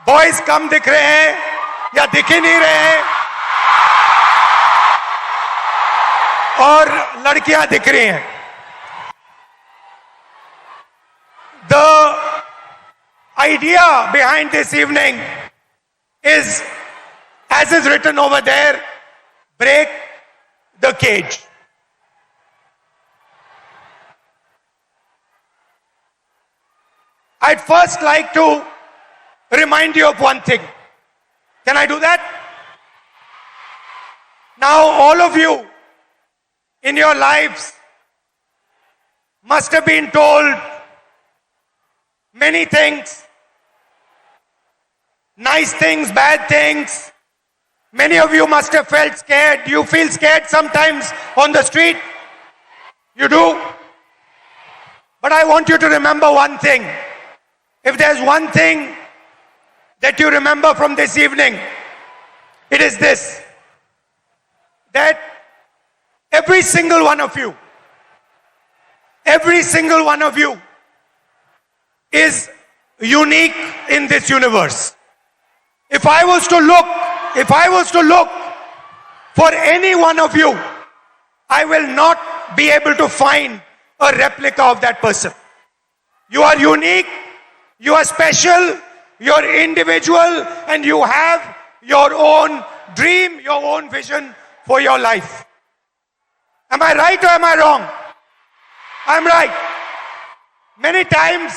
Boys कम दिख रहे हैं या दिख ही नहीं रहे हैं और लड़कियां दिख रही हैं. The idea behind this evening is, as is written over there, break the cage. I'd first like to remind you of one thing. Can I do that? Now, all of you in your lives must have been told many things, nice things, bad things. Many of you must have felt scared. You feel scared sometimes on the street? You do? But I want you to remember one thing. If there's one thing that you remember from this evening, it is this: that every single one of you is unique in this universe. If I was to look for any one of you, I will not be able to find a replica of that person. You are unique, you are special, you are individual, and you have your own dream, your own vision for your life. Am I right or am I wrong? I'm right. Many times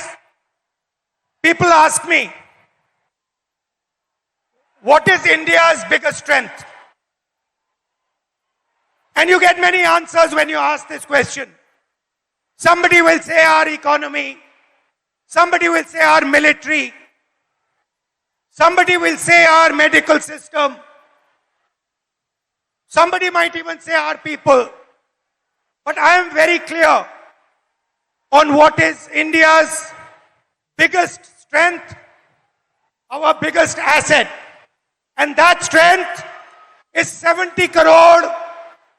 people ask me, what is India's biggest strength? And you get many answers when you ask this question. Somebody will say our economy. Somebody will say our military. Somebody will say our medical system. Somebody might even say our people. But I am very clear on what is India's biggest strength, our biggest asset. And that strength is 70 crore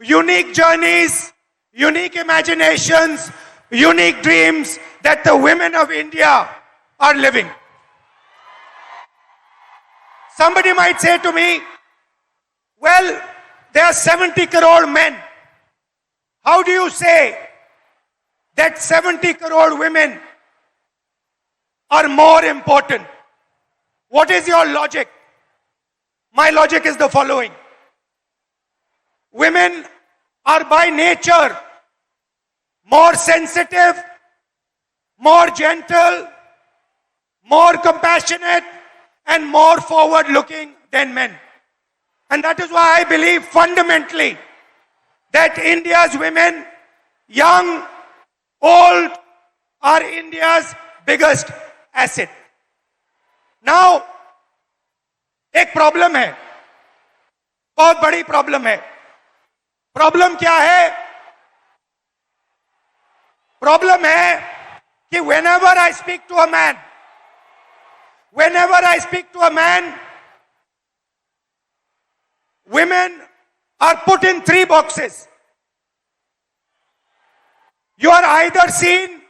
unique journeys, unique imaginations, unique dreams that the women of India are living. Somebody might say to me, well, there are 70 crore men. How do you say that 70 crore women are more important? What is your logic? My logic is the following. Women are by nature more sensitive, more gentle, more compassionate, and more forward-looking than men. And that is why I believe fundamentally that India's women, young, old, are India's biggest asset. Now, एक problem है, बहुत बड़ी problem है. Problem क्या है? Problem है कि whenever I speak to a man, women are put in 3 boxes. You are either seen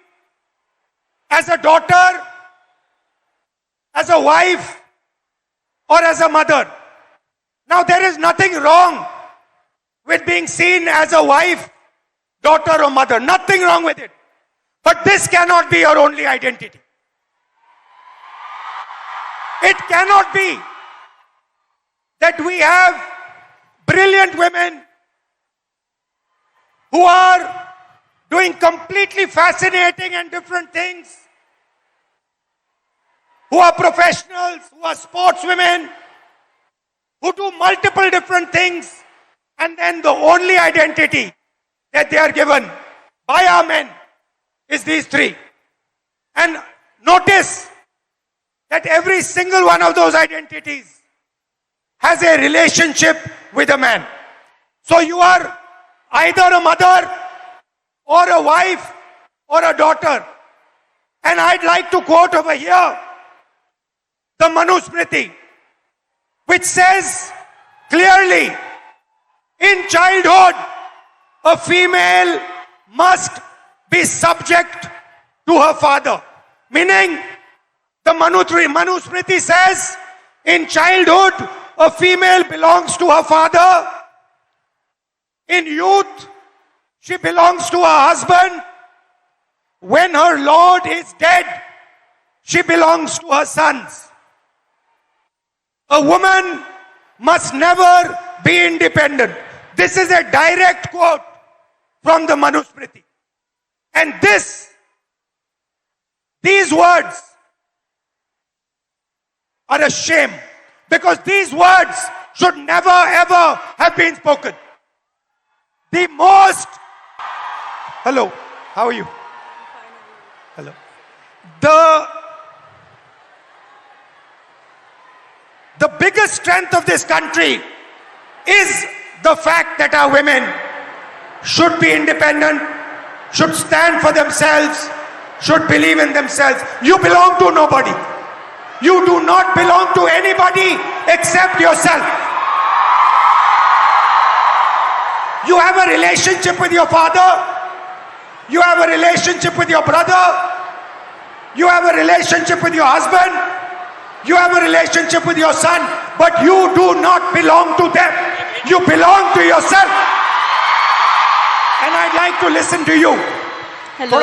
as a daughter, as a wife, or as a mother. Now, there is nothing wrong with being seen as a wife, daughter, or mother. Nothing wrong with it. But this cannot be your only identity. It cannot be that we have brilliant women who are doing completely fascinating and different things, who are professionals, who are sportswomen, who do multiple different things, and then the only identity that they are given by our men is these 3. And notice that every single one of those identities has a relationship with a man. So you are either a mother or a wife or a daughter. And I'd like to quote over here the Manusmriti, which says clearly, in childhood, a female must be subject to her father. Meaning, the Manusmriti says In childhood, a female belongs to her father. In youth, she belongs to her husband. When her Lord is dead, she belongs to her sons. A woman must never be independent. This is a direct quote from the Manusmriti. And these words are a shame, because these words should never ever have been spoken. Hello, how are you? Hello. The biggest strength of this country is the fact that our women should be independent, should stand for themselves, should believe in themselves. You belong to nobody. You do not belong to anybody except yourself. You have a relationship with your father. You have a relationship with your brother. You have a relationship with your husband. You have a relationship with your son. But you do not belong to them. You belong to yourself. And I'd like to listen to you. Hello.